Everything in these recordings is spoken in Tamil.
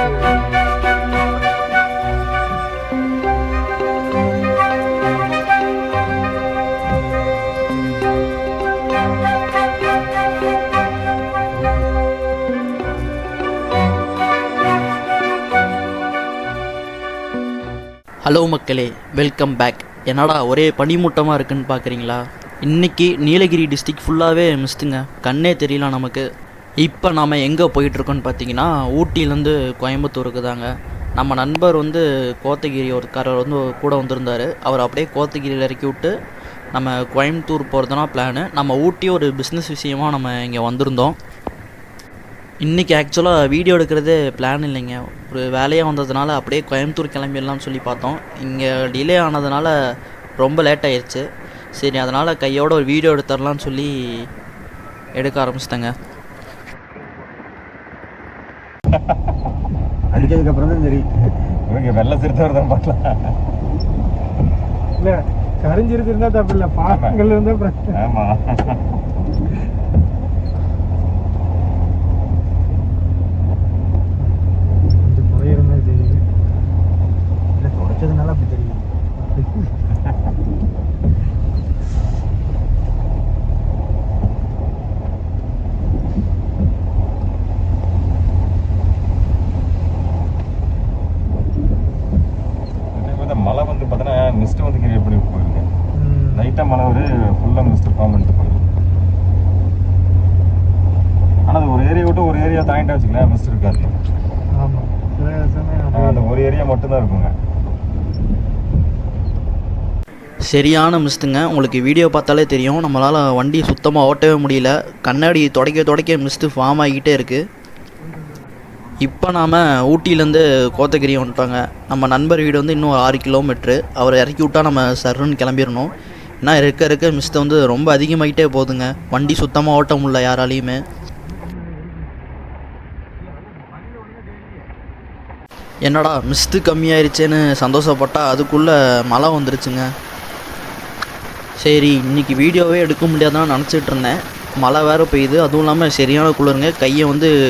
ஹலோ மக்களே, வெல்கம் பேக். என்னடா ஒரே பனிமூட்டமாக இருக்குன்னு பார்க்குறீங்களா? இன்றைக்கி நீலகிரி டிஸ்ட்ரிக்ட் ஃபுல்லாகவே மிஸ்ட்டுங்க, கண்ணே தெரியல நமக்கு. இப்போ நாம் எங்கே போயிட்டுருக்கோன்னு பார்த்தீங்கன்னா, ஊட்டியிலேருந்து கோயம்புத்தூருக்கு தாங்க. நம்ம நண்பர் கோத்தகிரி ஒருக்காரர் கூட வந்திருந்தார். அவர் அப்படியே கோத்தகிரியில் இறக்கி விட்டு நம்ம கோயம்புத்தூர் போகிறதுனா பிளானு. நம்ம ஊட்டி ஒரு பிஸ்னஸ் விஷயமாக நம்ம இங்கே வந்திருந்தோம். இன்றைக்கி ஆக்சுவலாக வீடியோ எடுக்கிறதே பிளான் இல்லைங்க, ஒரு வேலையாக வந்ததுனால அப்படியே கோயம்புத்தூர் கிளம்பிடலாம்னு சொல்லி பார்த்தோம். இங்கே டிலே ஆனதுனால ரொம்ப லேட் ஆயிடுச்சு. சரி, அதனால் கையோட ஒரு வீடியோ எடுத்துடலான்னு சொல்லி எடுக்க ஆரம்பிச்சிட்டேங்க. அடிச்சதுக்கப்புறம் தான் சரி, இவங்க வெள்ளை சிறுத்தவர் தான் பார்க்கலாம். இல்லை, கரிஞ்சிருக்கு இருந்தால் தப்பு இல்லை, பாகங்கள் இருந்தால் பிரச்சனை. ஆமாம், தொடச்சதுனால அப்படி தெரியும். மழை பார்த்தோன்னா மிஸ்ட் கிரியேட் பண்ணி போயிருங்க. லைட்டாக மழை ஒரு ஃபுல்லாக மிஸ்ட் ஃபார்ம் பண்ணிட்டு போயிடும். ஆனால் அது ஒரு ஏரியா விட்டு ஒரு ஏரியா தாங்கிட்டா வச்சுக்கலாம், மிஸ்ட் இருக்காது. ஆமாம், அந்த ஒரு ஏரியா மட்டும்தான் இருக்குங்க. சரியான மிஸ்ட்டுங்க. உங்களுக்கு வீடியோ பார்த்தாலே தெரியும், நம்மளால் வண்டி சுத்தமாக ஓட்டவே முடியல. கண்ணாடி துடைக்க மிஸ்ட்டு ஃபார்ம் ஆகிக்கிட்டே இருக்குது. இப்போ நாம் ஊட்டியிலேருந்து கோத்தகிரி வந்துட்டோங்க. நம்ம நண்பர் வீடு இன்னும் 6 கிலோமீட்ரு. அவரை இறக்கி விட்டால் நம்ம சர்ன்னு கிளம்பிடணும். ஏன்னா இருக்க மிஸ்ட்டு ரொம்ப அதிகமாகிட்டே போகுதுங்க. வண்டி சுத்தமாக ஓட்ட முடியல யாராலையுமே. என்னடா மிஸ்ட்டு கம்மியாயிருச்சேன்னு சந்தோஷப்பட்டால் அதுக்குள்ளே மழை வந்துருச்சுங்க. சரி, இன்றைக்கி வீடியோவே எடுக்க முடியாதான்னு நினச்சிட்டு இருந்தேன். மழை வேறு பெய்யுது, அதுவும் இல்லாமல் சரியான குளிருங்க. கையை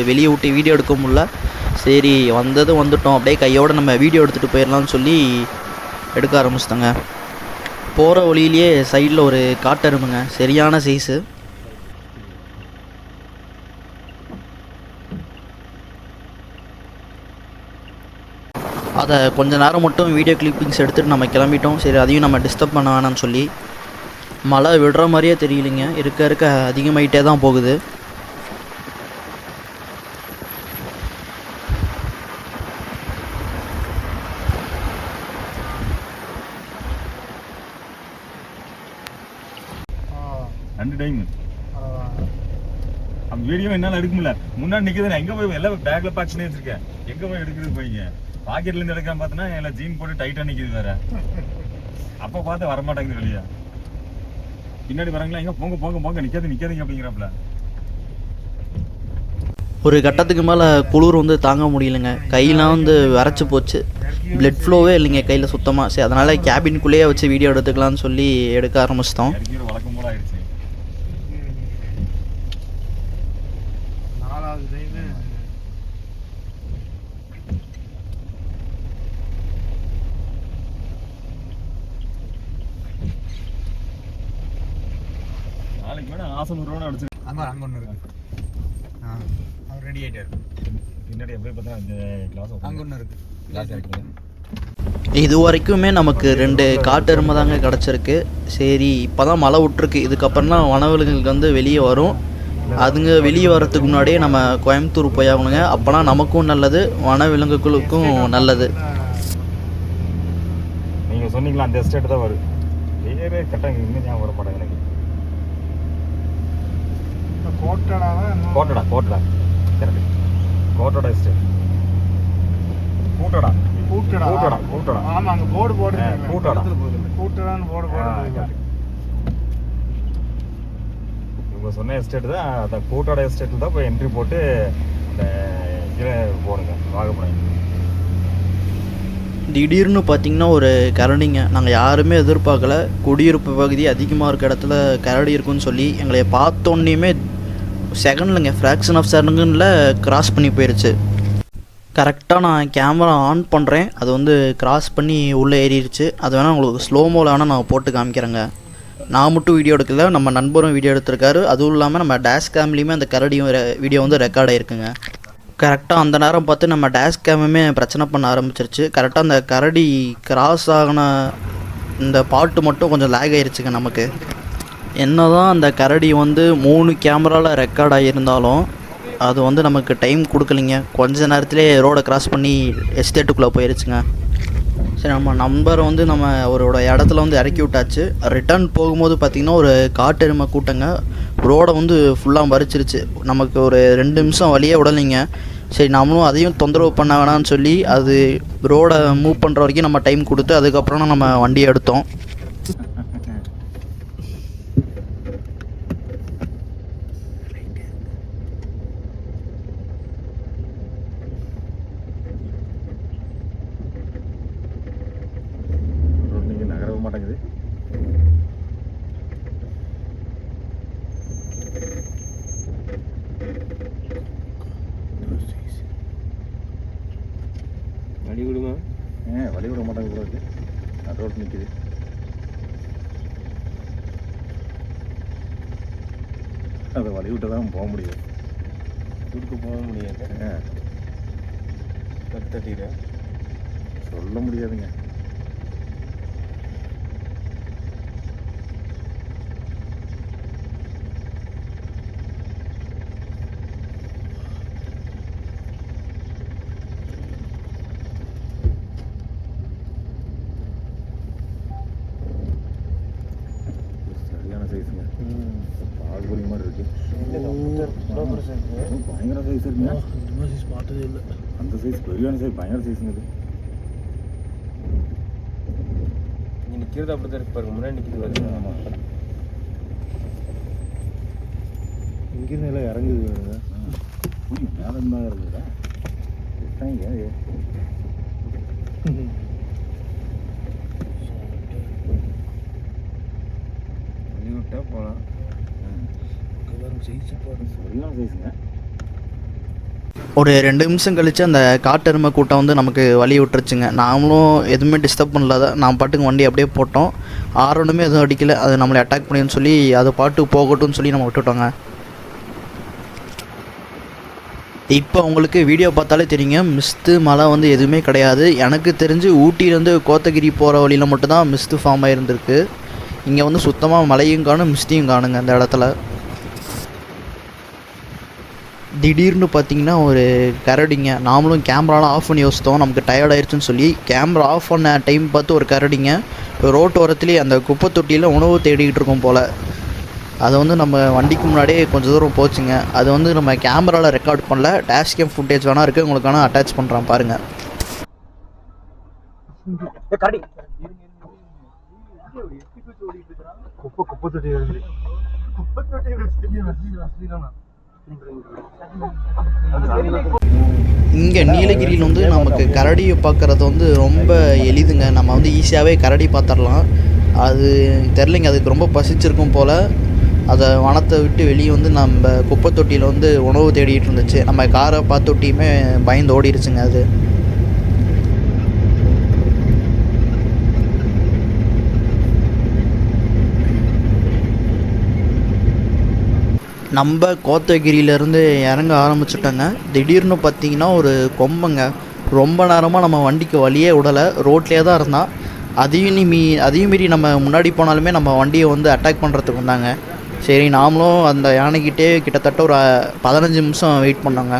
வெளியே விட்டு வீடியோ எடுக்க முடியல. சரி, வந்துட்டோம், அப்படியே கையோடு நம்ம வீடியோ எடுத்துகிட்டு போயிடலாம்னு சொல்லி எடுக்க ஆரம்பிச்சிட்டோங்க. போகிற வழியிலேயே சைடில் ஒரு காட்டெருமைங்க, சரியான சைஸு. அதை கொஞ்ச நேரம் மட்டும் வீடியோ கிளிப்பிங்ஸ் எடுத்துகிட்டு நம்ம கிளம்பிட்டோம். சரி, அதையும் நம்ம டிஸ்டர்ப் பண்ண வேணாம்னு சொல்லி. மழை விடுற மாதிரியே தெரியலைங்க, இருக்க அதிகமாகிட்டே தான் போகுது. ரெண்டு டைம் அந்த வீடியோ என்னால் எடுக்க முடியல. முன்னாடி நிற்கிறது எங்கே போய் எல்லாம் பேக்கில் பேக் பண்ணி வச்சிருக்கேன். எங்கே போய் எடுக்கிறது போய்ங்க பாக்கெட்லேருந்து எடுக்காம பார்த்தோன்னா எல்லாம் ஜீன் போட்டு டைட்டாக நிற்கிது வேற. அப்போ பார்த்து வரமாட்டேங்குது வெளியே. பின்னாடி வராங்களா, எங்கே போங்க போங்க போங்க, நிற்காதீங்க அப்படிங்கிறப்பல. ஒரு கட்டத்துக்கு மேலே குளிர் தாங்க முடியலைங்க. கையெலாம் வரைச்சி போச்சு, பிளட் ஃப்ளோவே இல்லைங்க கையில் சுத்தமாக. சரி, அதனால் கேபின்குள்ளேயே வச்சு வீடியோ எடுத்துக்கலான்னு சொல்லி எடுக்க ஆரம்பிச்சிட்டோம். வழக்கம் போல ஆயிடுச்சு. நாளைக்கு வேணா ஆசம் ரூபா அடிச்சு. ஆமாம், அங்கே ஒன்று இருக்கு. அவர் ரெடி ஆகிட்டார். பின்னாடி எப்படி பார்த்தா அந்த கிளாஸ் அங்கே ஒன்று இருக்குது. கிளாஸ் இருக்குது. இது வரைக்குமே நமக்கு 2 காட்டெருமை தாங்க கிடச்சிருக்கு. சரி, இப்போ தான் மழை விட்டுருக்கு. இதுக்கப்புறம்லாம் வனவிலங்குகள் வெளியே வரும். அதுங்க வெளியே வர்றதுக்கு முன்னாடியே நம்ம கோயம்புத்தூர் போயாகணுங்க. அப்போனா நமக்கும் நல்லது, வனவிலங்குகளுக்கும் நல்லது. நீங்கள் சொன்னீங்களா அந்த எஸ்டேட் தான் வரும். வேறு கரெக்டாக இன்னும் ஞாபகம் வர மாட்டாங்க எனக்கு. கோட்டடா கரெக்ட். கோட்டடா எஸ்டேட். கூட்டடா. ஆமா, அங்க போர்டு போடுங்க. கூட்டடான்னு போர்டு. இவங்க சொன்ன எஸ்டேட் தான், அந்த கூட்டடா எஸ்டேட்டில் தான் போய் என்ட்ரி போட்டு அந்த கீழே போடுங்க வாகப்படாங்க. திடீர்னு பார்த்திங்கன்னா ஒரு கரடிங்க. நாங்கள் யாருமே எதிர்பார்க்கல. குடியிருப்பு பகுதி அதிகமாக இருக்க இடத்துல கரடி இருக்குன்னு சொல்லி எங்களை பார்த்தோன்னே செகண்ட்லங்க, ஃப்ராக்ஷன் ஆஃப் செகண்டில் கிராஸ் பண்ணி போயிடுச்சு. கரெக்டாக நான் கேமரா ஆன் பண்ணுறேன், அது வந்து கிராஸ் பண்ணி உள்ளே ஏறிடுச்சு. அது வேணால் உங்களுக்கு ஸ்லோமோவில் வேணால் நான் போட்டு காமிக்கிறேங்க. நான் மட்டும் வீடியோ எடுக்கல, நம்ம நண்பரும் வீடியோ எடுத்திருக்காரு. அதுவும் இல்லாமல் நம்ம டேஷ் கேம்லேயுமே அந்த கரடியும் வீடியோ வந்து ரெக்கார்ட் ஆகிருக்குங்க. கரெக்டாக அந்த நேரம் பார்த்து நம்ம டேஷ் கேமுமே பிரச்சனை பண்ண ஆரம்பிச்சிருச்சு. கரெக்டாக அந்த கரடி கிராஸ் ஆகின இந்த பாட்டு மட்டும் கொஞ்சம் லேக் ஆகிருச்சுங்க நமக்கு. என்ன தான் அந்த கரடி வந்து 3 கேமராவில் ரெக்கார்ட் ஆகியிருந்தாலும் அது வந்து நமக்கு டைம் கொடுக்கலிங்க. கொஞ்ச நேரத்துலேயே ரோடை கிராஸ் பண்ணி எஸ்டேட்டுக்குள்ளே போயிருச்சுங்க. சரி, நம்ம நம்பரை வந்து நம்ம அவரோட இடத்துல வந்து இறக்கி விட்டாச்சு. ரிட்டர்ன் போகும்போது பார்த்திங்கன்னா ஒரு காட்டெருமை கூட்டங்க ரோடை வந்து ஃபுல்லாக மறிச்சிருச்சு. நமக்கு ஒரு 2 நிமிஷம் வழியே விடலைங்க. சரி, நம்மளும் அதையும் தொந்தரவு பண்ண வேணாம்னு சொல்லி அது ரோடை மூவ் பண்ணுற வரைக்கும் நம்ம டைம் கொடுத்து அதுக்கப்புறம் நம்ம வண்டியை எடுத்தோம். நகரவே மாட்டேங்குது. வழி விடுமா? வழி விட மாட்டாங்க கூட இருக்கு. ரோட் நிற்குது. அதை வழி விட்டு தான் போக முடியும். குறுக்க போக முடியாது. தட்டிட சொல்ல முடியாதுங்க. சரியான சைஸுங்க. பாகுபலி மாதிரி இருக்கு. பயங்கர சைஸ் இருக்குங்க. பார்த்ததே இல்லை. அந்த சைஸ் பெரியான சைஸ், பயங்கர சைஸுங்க இது. நீ நிற்கிறது அப்படி தான் இருக்கு பாருங்க. முன்னாடி நிற்கிறது வருது. ஆமாம், இங்கிருந்து எல்லாம் இறங்குது. மேலே இருந்தாங்க இருக்குதா? வழி விட்டா போகலாம். சரியான சைஸுங்க. ஒரு 2 நிமிஷம் கழித்து அந்த காட்டெருமை கூட்டம் வந்து நமக்கு வழி விட்டுருச்சுங்க. நாமளும் எதுவுமே டிஸ்டர்ப் பண்ணல. நான் பாட்டுக்கு வண்டி அப்படியே போட்டோம். ஆரோனுமே எதுவும் அடிக்கலை. அது நம்மளை அட்டாக் பண்ணின்னு சொல்லி அது பாட்டுக்கு போகட்டும்னு சொல்லி நம்ம விட்டுட்டோங்க. இப்போ உங்களுக்கு வீடியோ பார்த்தாலே தெரியுங்க, மிஸ்ட்டு மழை வந்து எதுவுமே கிடையாது. எனக்கு தெரிஞ்சு ஊட்டியிலேருந்து கோத்தகிரி போகிற வழியில் மட்டும்தான் மிஸ்ட்டு ஃபார்ம் ஆகிருந்துருக்கு. இங்கே வந்து சுத்தமாக மழையும் காணும், மிஸ்ட்டையும் காணுங்க அந்த இடத்துல. திடீர்னு பார்த்தீங்கன்னா ஒரு கரடிங்க. நாமளும் கேமராலாம் ஆஃப் பண்ணி யோசித்தோம், நமக்கு டயர்ட் ஆயிடுச்சுன்னு சொல்லி. கேமரா ஆஃப் பண்ண டைம் பார்த்து ஒரு கரடிங்க ரோட்டு ஓரத்துலேயே அந்த குப்பை தொட்டியில் உணவு தேடிக்கிட்டு இருக்கோம் போல். அது வந்து நம்ம வண்டிக்கு முன்னாடியே கொஞ்சம் தூரம் போச்சுங்க. அது வந்து நம்ம கேமராவில் ரெக்கார்ட் பண்ணல, டேஷ் கேம் ஃபுட்டேஜ் வேணால் இருக்குது, உங்களுக்கு வேணால் அட்டாச் பண்ணுறேன் பாருங்கள். இங்கே நீலகிரியில் வந்து நமக்கு கரடியை பார்க்குறது வந்து ரொம்ப எளிதுங்க. நம்ம வந்து ஈஸியாகவே கரடி பார்த்துடலாம். அது தெரிலைங்க, அதுக்கு ரொம்ப பசிச்சிருக்கும் போல். அதை வனத்தை விட்டு வெளியே வந்து நம்ம குப்பை தொட்டியில் வந்து உணவு தேடிட்டு இருந்துச்சு. நம்ம காரை பார்த்துட்டியுமே பயந்து ஓடிடுச்சுங்க அது. நம்ம கோத்தகிரியிலேருந்து இறங்க ஆரம்பிச்சுட்டோங்க. திடீர்னு பார்த்தீங்கன்னா ஒரு கொம்பங்க ரொம்ப நேரமாக நம்ம வண்டிக்கு வழியே விடலை, ரோட்லேயே தான் இருந்தான். அதையும் மீறி நம்ம முன்னாடி போனாலுமே நம்ம வண்டியை வந்து அட்டாக் பண்ணுறதுக்கு வந்தாங்க. சரி, நாமளும் அந்த யானைக்கிட்டே கிட்டத்தட்ட ஒரு 15 நிமிஷம் வெயிட் பண்ணோங்க.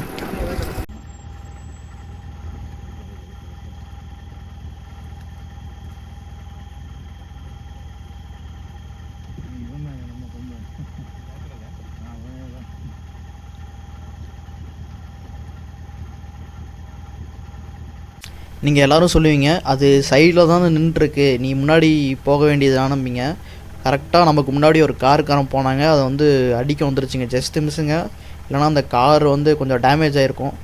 நீங்கள் எல்லோரும் சொல்லுவீங்க, அது சைடில் தான் நின்றுருக்கு, நீ முன்னாடி போக வேண்டியது ஆனம்பிங்க. கரெக்டாக நமக்கு முன்னாடி ஒரு காருக்காரன் போனாங்க, அதை வந்து அடிக்க வந்துருச்சுங்க. ஜஸ்ட் மிஸ்ஸுங்க, இல்லைனா அந்த கார் வந்து கொஞ்சம் டேமேஜ் ஆகிருக்கும்.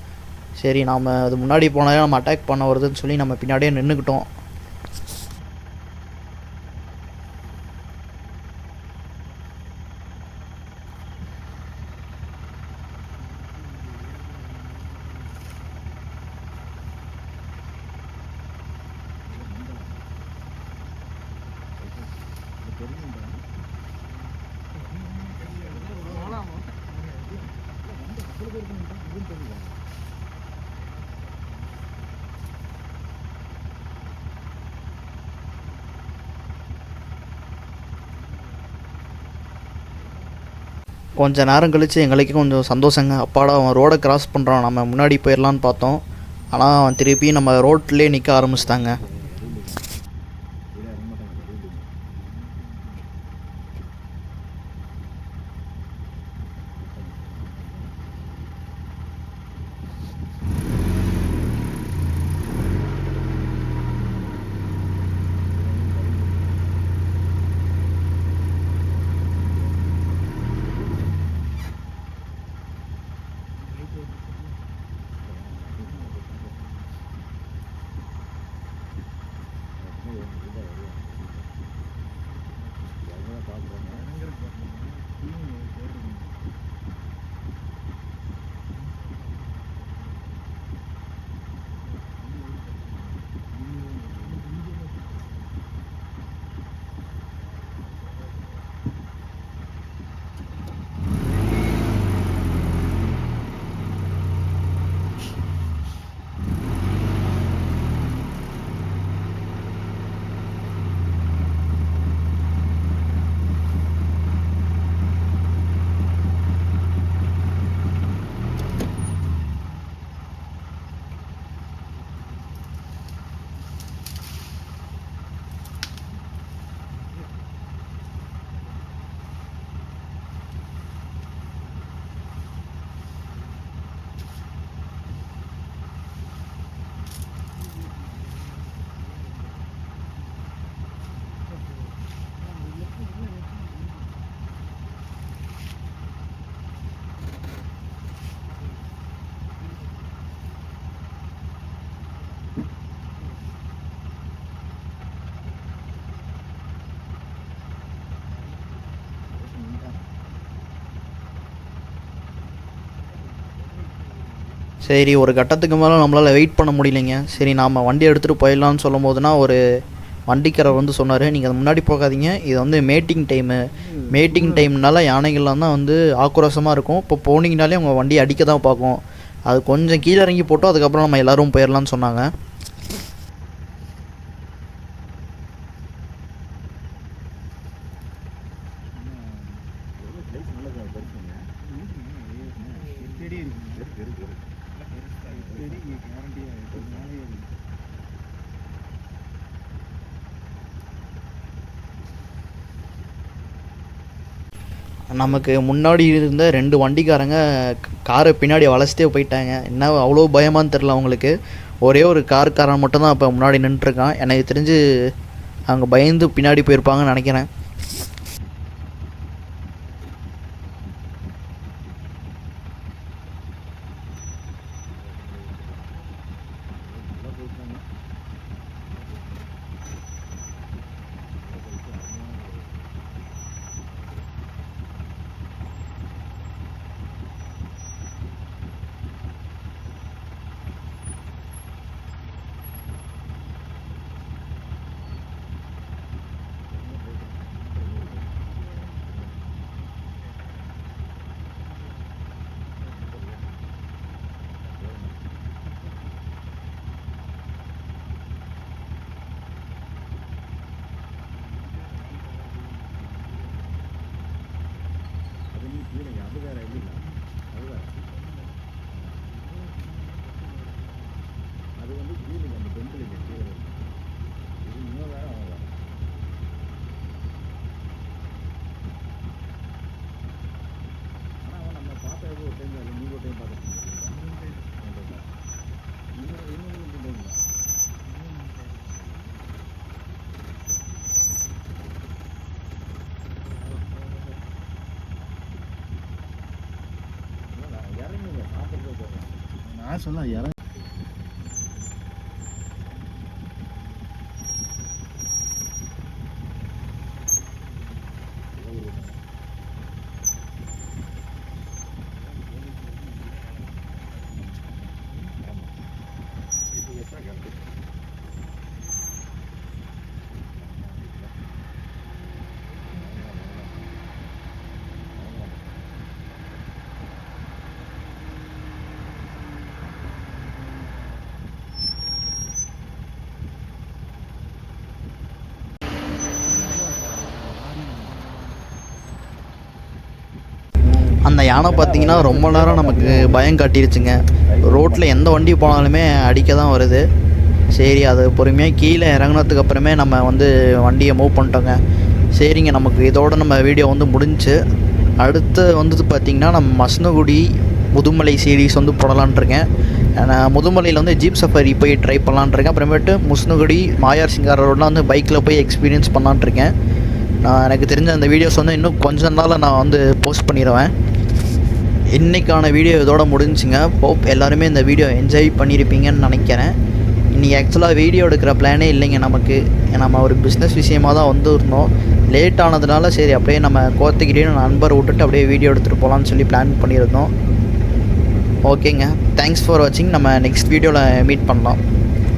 சரி, நாம் அது முன்னாடி போனாலே நம்ம அட்டாக் பண்ண வருதுன்னு சொல்லி நம்ம பின்னாடியே நின்றுக்கிட்டோம். கொஞ்ச நேரம் கழித்து எங்களுக்கு கொஞ்சம் சந்தோஷங்க. அப்பாடா அவன் ரோடை கிராஸ் பண்ணுறான், நம்ம முன்னாடி போயிடலான்னு பார்த்தோம். ஆனால் அவன் திருப்பி நம்ம ரோட்லேயே நிற்க ஆரம்பிச்சிட்டாங்க. சரி, ஒரு கட்டத்துக்கு மேலே நம்மளால் வெயிட் பண்ண முடியலைங்க. சரி நாம் வண்டி எடுத்துகிட்டு போயிடலான்னு சொல்லும் போதுனா ஒரு வண்டிக்காரர் வந்து சொன்னார், நீங்கள் அது முன்னாடி போகாதீங்க, இது வந்து மேட்டிங் டைமு. மேட்டிங் டைம்னால யானைகள்லாம் தான் வந்து ஆக்ரோஷமாக இருக்கும். இப்போ போனீங்கனாலே உங்கள் வண்டி அடிக்க தான் பார்க்கும். அது கொஞ்சம் கீழே இறங்கி போட்டோம், அதுக்கப்புறம் நம்ம எல்லோரும் போயிடலான்னு சொன்னாங்க. நமக்கு முன்னாடி இருந்த 2 வண்டிக்காரங்க காரை பின்னாடி வளைச்சிட்டே போயிட்டாங்க. என்ன அவ்வளோ பயமான்னு தெரில அவங்களுக்கு. ஒரே ஒரு கார்காரன் மட்டும்தான் இப்போ முன்னாடி நின்றுருக்கான். எனக்கு தெரிஞ்சு அவங்க பயந்து பின்னாடி போயிருப்பாங்கன்னு நினைக்கிறேன். நான் சொல்ல இறங்க ஆனால் யானை பார்த்தீங்கன்னா ரொம்ப நேரம் நமக்கு பயம் காட்டிருச்சுங்க. ரோட்டில் எந்த வண்டி போனாலுமே அடிக்க தான் வருது. சரி, அது பொறுமையாக கீழே இறங்கினதுக்கு அப்புறமே நம்ம வந்து வண்டியை மூவ் பண்ணிட்டோங்க. சரிங்க, நமக்கு இதோட நம்ம வீடியோ வந்து முடிஞ்சு. அடுத்து வந்து பார்த்திங்கன்னா நம்ம மசனகுடி முதுமலை சீரீஸ் வந்து போடலான்ட்ருக்கேன். நான் முதுமலையில் வந்து ஜீப் சஃபாரி போய் ட்ரை பண்ணலான்ட்ருக்கேன். அப்புறமேட்டு முஸ்னகுடி மாயார் சிங்கார ரோடெலாம் வந்து பைக்கில் போய் எக்ஸ்பீரியன்ஸ் பண்ணலான்ட்ருக்கேன். நான் எனக்கு தெரிஞ்ச அந்த வீடியோஸ் வந்து இன்னும் கொஞ்சம் நாளில் நான் வந்து போஸ்ட் பண்ணிடுவேன். இன்றைக்கான வீடியோ இதோட முடிஞ்சுங்க. ஹோப் எல்லாருமே இந்த வீடியோ என்ஜாய் பண்ணியிருப்பீங்கன்னு நினைக்கிறேன். இன்றைக்கி ஆக்சுவலாக வீடியோ எடுக்கிற பிளானே இல்லைங்க நமக்கு. நம்ம ஒரு பிஸ்னஸ் விஷயமாக தான் வந்துருந்தோம். லேட் ஆனதுனால சரி அப்படியே நம்ம கோத்தகிரின்னு நண்பர் விட்டுட்டு அப்படியே வீடியோ எடுத்துகிட்டு போகலான்னு சொல்லி பிளான் பண்ணியிருந்தோம். ஓகேங்க, தேங்க்ஸ் ஃபார் வாட்சிங். நம்ம நெக்ஸ்ட் வீடியோவில் மீட் பண்ணலாம்.